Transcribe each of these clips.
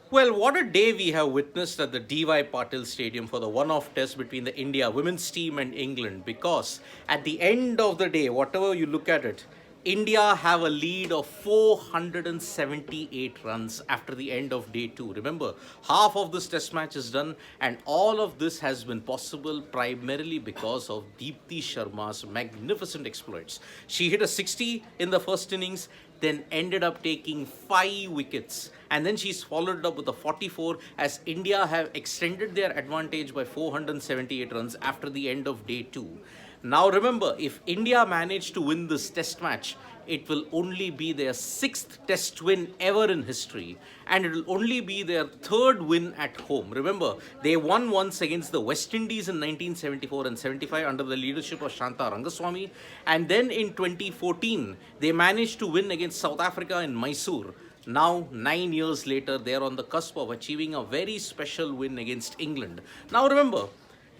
Well, what a day we have witnessed at the DY Patil Stadium for the one-off test between the India women's team and England. Because at the end of the day, whatever you look at it, India have a lead of 478 runs after the end of day two. Remember, half of this test match is done, and all of this has been possible primarily because of Deepti Sharma's magnificent exploits. She hit a 60 in the first innings, then ended up taking 5 wickets, and then she's followed up with a 44 as India have extended their advantage by 478 runs after the end of day 2. Now remember, if India manage to win this test match, it will only be their 6th test win ever in history, and it will only be their 3rd win at home. Remember, they won once against the West Indies in 1974 and 75 under the leadership of Shanta Rangaswamy, and then in 2014 they managed to win against South Africa in Mysore. Now, 9 years later, they are on the cusp of achieving a very special win against England. Now remember,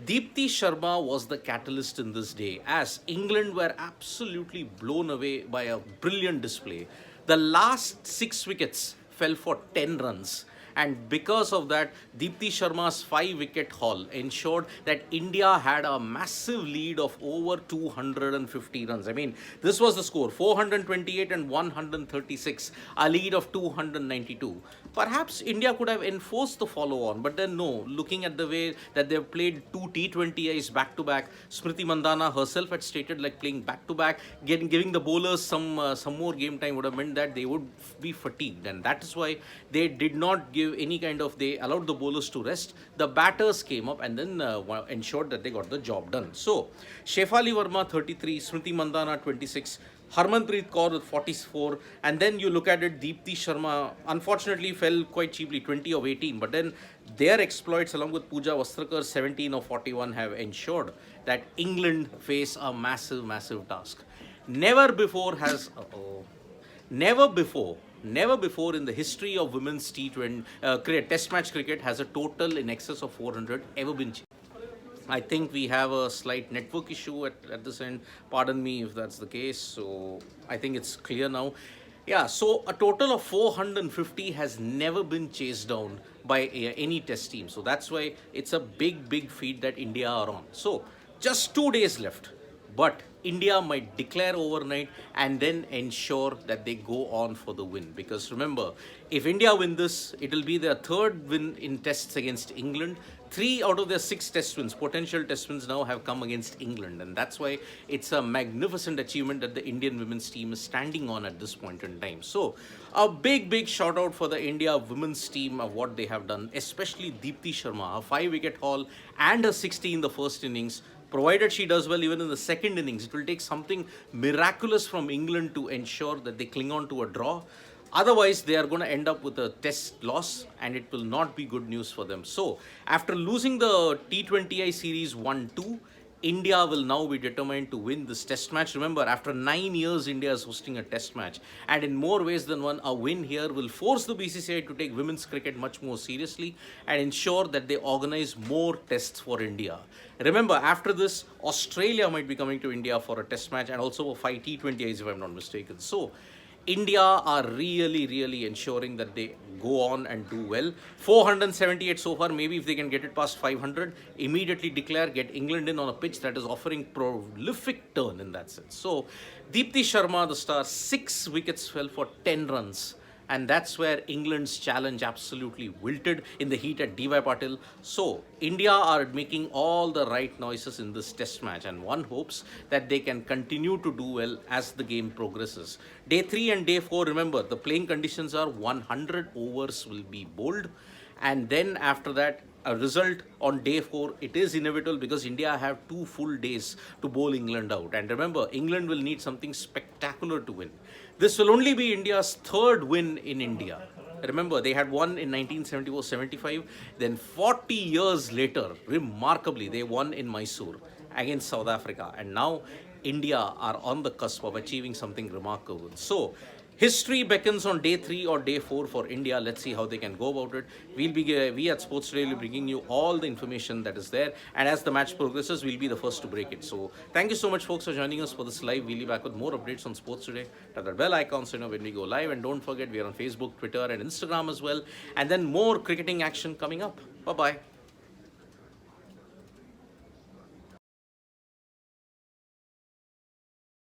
Deepti Sharma was the catalyst in this day as England were absolutely blown away by a brilliant display. The last 6 wickets fell for 10 runs. And because of that, Deepti Sharma's 5 wicket haul ensured that India had a massive lead of over 250 runs. I mean, this was the score 428 and 136, a lead of 292. Perhaps India could have enforced the follow on, but then no. Looking at the way that they've played two T20Is back to back, Smriti Mandana herself had stated like playing back to back, giving the bowlers some more game time would have meant that they would be fatigued, and that is why they did not give any kind of, they allowed the bowlers to rest. The batters came up and then ensured that they got the job done. So Shefali Verma 33, Smriti Mandana 26, Harmanpreet Kaur with 44, and then you look at it, Deepti Sharma unfortunately fell quite cheaply, 20 of 18, but then their exploits along with Pooja Vastrakar 17 of 41 have ensured that England face a massive task. Never before has never before Never before in the history of women's T20 test match cricket has a total in excess of 400 ever been. I think we have a slight network issue at this end. Pardon me if that's the case. So I think it's clear now. Yeah, so a total of 450 has never been chased down by any test team. So that's why it's a big feat that India are on. So just 2 days left. But India might declare overnight and then ensure that they go on for the win. Because remember, if India win this, it will be their 3rd win in tests against England. 3 out of their 6 test wins, potential test wins now have come against England. And that's why it's a magnificent achievement that the Indian women's team is standing on at this point in time. So a big shout out for the India women's team of what they have done, especially Deepti Sharma, a 5 wicket haul and a 60 in the first innings. Provided she does well even in the second innings, it will take something miraculous from England to ensure that they cling on to a draw. Otherwise, they are going to end up with a test loss and it will not be good news for them. So, after losing the T20I series 1-2, India will now be determined to win this test match. Remember, after 9 years, India is hosting a test match. And in more ways than one, a win here will force the BCCI to take women's cricket much more seriously and ensure that they organize more tests for India. Remember, after this, Australia might be coming to India for a test match and also 5 T20Is if I'm not mistaken. So, India are really ensuring that they go on and do well. 478 so far. Maybe if they can get it past 500, immediately declare, get England in on a pitch that is offering prolific turn in that sense. So, Deepti Sharma, the star, 6 wickets fell for 10 runs. And that's where England's challenge absolutely wilted in the heat at DY Patil. So, India are making all the right noises in this test match, and one hopes that they can continue to do well as the game progresses. Day 3 and day 4, remember, the playing conditions are 100 overs will be bowled, and then after that, a result on day 4, it is inevitable because India have 2 full days to bowl England out. And remember, England will need something spectacular to win. This will only be India's 3rd win in India. Remember, they had won in 1974-75. Then 40 years later, remarkably, they won in Mysore against South Africa. And now India are on the cusp of achieving something remarkable. So, History beckons on day 3 or day 4 for India. Let's see how they can go about it. We at Sports Today will be bringing you all the information that is there, and as the match progresses, we'll be the first to break it. So thank you so much, folks, for joining us for this live. We'll be back with more updates on Sports Today. Tap that bell icon so you know when we go live, and don't forget we are on Facebook, Twitter, and Instagram as well. And then more cricketing action coming up. Bye bye.